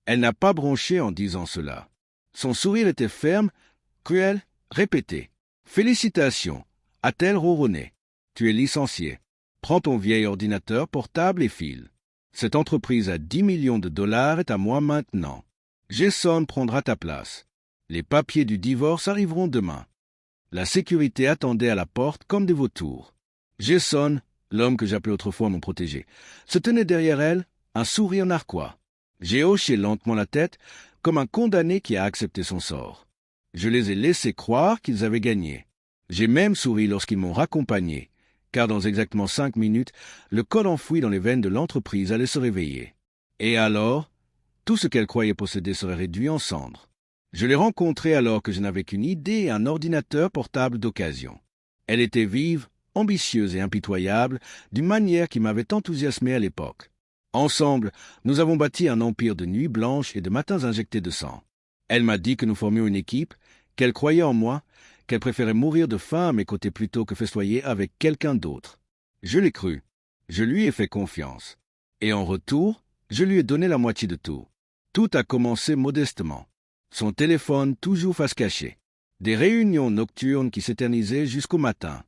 Elle n'a pas bronché en disant cela. Son sourire était ferme, cruel, répété. « Félicitations » a-t-elle ronronné. « Tu es licencié. Prends ton vieil ordinateur portable et file. Cette entreprise à 10 millions de dollars est à moi maintenant. Jason prendra ta place. Les papiers du divorce arriveront demain. » La sécurité attendait à la porte comme des vautours. Jason, l'homme que j'appelais autrefois mon protégé, se tenait derrière elle, un sourire narquois. J'ai hoché lentement la tête, comme un condamné qui a accepté son sort. Je les ai laissés croire qu'ils avaient gagné. J'ai même souri lorsqu'ils m'ont raccompagné, car dans exactement 5 minutes, le code enfoui dans les veines de l'entreprise allait se réveiller. Et alors, tout ce qu'elle croyait posséder serait réduit en cendres. Je l'ai rencontrée alors que je n'avais qu'une idée et un ordinateur portable d'occasion. Elle était vive, ambitieuse et impitoyable, d'une manière qui m'avait enthousiasmé à l'époque. Ensemble, nous avons bâti un empire de nuits blanches et de matins injectés de sang. Elle m'a dit que nous formions une équipe, qu'elle croyait en moi, qu'elle préférait mourir de faim à mes côtés plutôt que festoyer avec quelqu'un d'autre. Je l'ai cru. Je lui ai fait confiance. Et en retour, je lui ai donné la moitié de tout. Tout a commencé modestement. Son téléphone toujours face cachée. Des réunions nocturnes qui s'éternisaient jusqu'au matin.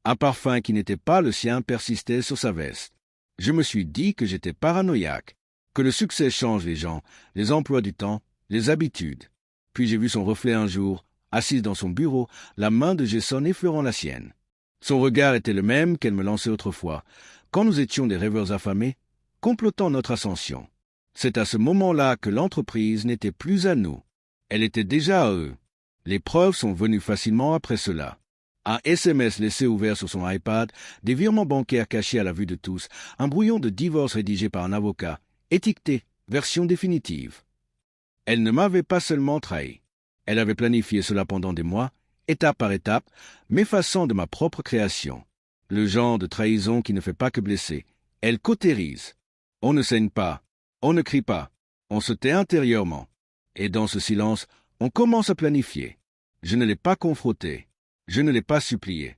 Un parfum qui n'était pas le sien persistait sur sa veste. Je me suis dit que j'étais paranoïaque, que le succès change les gens, les emplois du temps, les habitudes. Puis j'ai vu son reflet un jour, assise dans son bureau, la main de Jason effleurant la sienne. Son regard était le même qu'elle me lançait autrefois, quand nous étions des rêveurs affamés, complotant notre ascension. C'est à ce moment-là que l'entreprise n'était plus à nous. Elle était déjà à eux. Les preuves sont venues facilement après cela. Un SMS laissé ouvert sur son iPad, des virements bancaires cachés à la vue de tous, un brouillon de divorce rédigé par un avocat, étiqueté, version définitive. Elle ne m'avait pas seulement trahi. Elle avait planifié cela pendant des mois, étape par étape, m'effaçant de ma propre création. Le genre de trahison qui ne fait pas que blesser. Elle cautérise. On ne saigne pas, on ne crie pas, on se tait intérieurement. Et dans ce silence, on commence à planifier. Je ne l'ai pas confronté. Je ne l'ai pas supplié.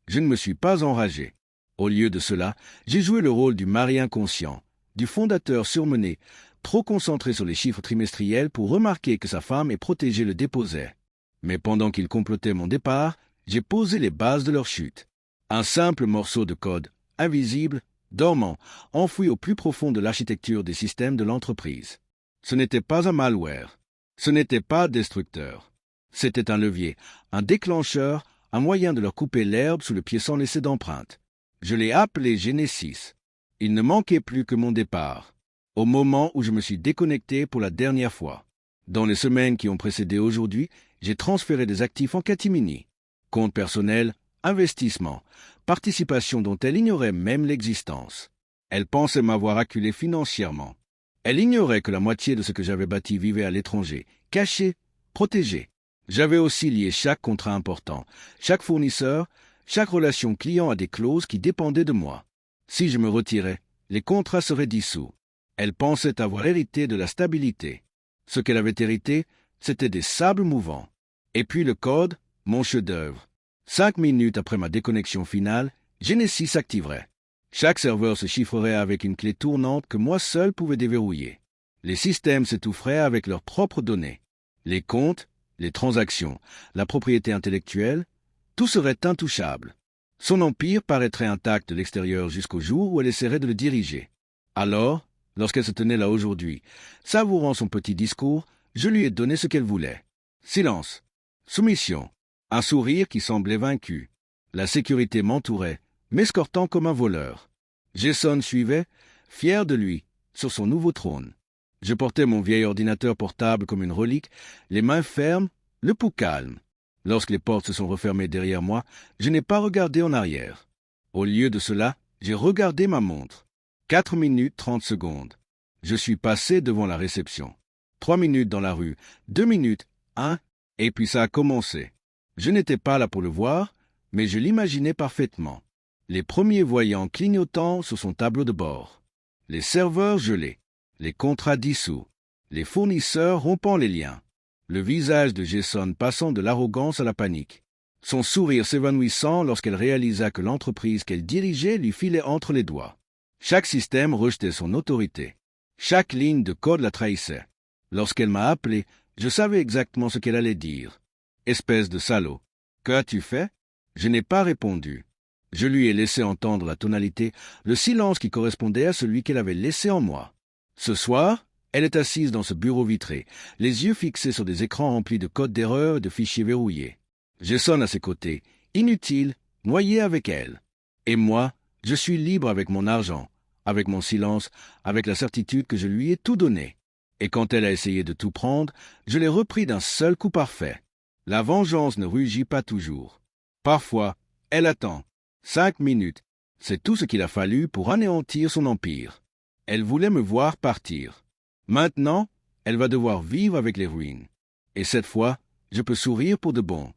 Je ne me suis pas enragé. Au lieu de cela, j'ai joué le rôle du mari inconscient, du fondateur surmené, trop concentré sur les chiffres trimestriels pour remarquer que sa femme et protégée le déposaient. Mais pendant qu'il complotait mon départ, j'ai posé les bases de leur chute. Un simple morceau de code, invisible, dormant, enfoui au plus profond de l'architecture des systèmes de l'entreprise. Ce n'était pas un malware. Ce n'était pas destructeur. C'était un levier, un déclencheur, un moyen de leur couper l'herbe sous le pied sans laisser d'empreinte. Je l'ai appelé Genesis. Il ne manquait plus que mon départ, au moment où je me suis déconnecté pour la dernière fois. Dans les semaines qui ont précédé aujourd'hui, j'ai transféré des actifs en catimini. Compte personnel, investissement, participation dont elle ignorait même l'existence. Elle pensait m'avoir acculé financièrement. Elle ignorait que la moitié de ce que j'avais bâti vivait à l'étranger, caché, protégé. J'avais aussi lié chaque contrat important, chaque fournisseur, chaque relation client à des clauses qui dépendaient de moi. Si je me retirais, les contrats seraient dissous. Elle pensait avoir hérité de la stabilité. Ce qu'elle avait hérité, c'était des sables mouvants. Et puis le code, mon chef-d'œuvre. 5 minutes après ma déconnexion finale, Genesis s'activerait. Chaque serveur se chiffrerait avec une clé tournante que moi seul pouvais déverrouiller. Les systèmes s'étoufferaient avec leurs propres données. Les comptes, les transactions, la propriété intellectuelle, tout serait intouchable. Son empire paraîtrait intact de l'extérieur jusqu'au jour où elle essaierait de le diriger. Alors, lorsqu'elle se tenait là aujourd'hui, savourant son petit discours, je lui ai donné ce qu'elle voulait. Silence, soumission, un sourire qui semblait vaincu. La sécurité m'entourait, m'escortant comme un voleur. Jason suivait, fier de lui, sur son nouveau trône. Je portais mon vieil ordinateur portable comme une relique, les mains fermes, le pouls calme. Lorsque les portes se sont refermées derrière moi, je n'ai pas regardé en arrière. Au lieu de cela, j'ai regardé ma montre. 4 minutes 30 secondes. Je suis passé devant la réception. 3 minutes dans la rue, 2 minutes, 1, et puis ça a commencé. Je n'étais pas là pour le voir, mais je l'imaginais parfaitement. Les premiers voyants clignotant sur son tableau de bord. Les serveurs gelés. Les contrats dissous, les fournisseurs rompant les liens, le visage de Jason passant de l'arrogance à la panique, son sourire s'évanouissant lorsqu'elle réalisa que l'entreprise qu'elle dirigeait lui filait entre les doigts. Chaque système rejetait son autorité. Chaque ligne de code la trahissait. Lorsqu'elle m'a appelé, je savais exactement ce qu'elle allait dire. Espèce de salaud. Que as-tu fait? Je n'ai pas répondu. Je lui ai laissé entendre la tonalité, le silence qui correspondait à celui qu'elle avait laissé en moi. Ce soir, elle est assise dans ce bureau vitré, les yeux fixés sur des écrans remplis de codes d'erreur et de fichiers verrouillés. Je sonne à ses côtés, inutile, noyé avec elle. Et moi, je suis libre avec mon argent, avec mon silence, avec la certitude que je lui ai tout donné. Et quand elle a essayé de tout prendre, je l'ai repris d'un seul coup parfait. La vengeance ne rugit pas toujours. Parfois, elle attend. 5 minutes, c'est tout ce qu'il a fallu pour anéantir son empire. Elle voulait me voir partir. Maintenant, elle va devoir vivre avec les ruines. Et cette fois, je peux sourire pour de bon.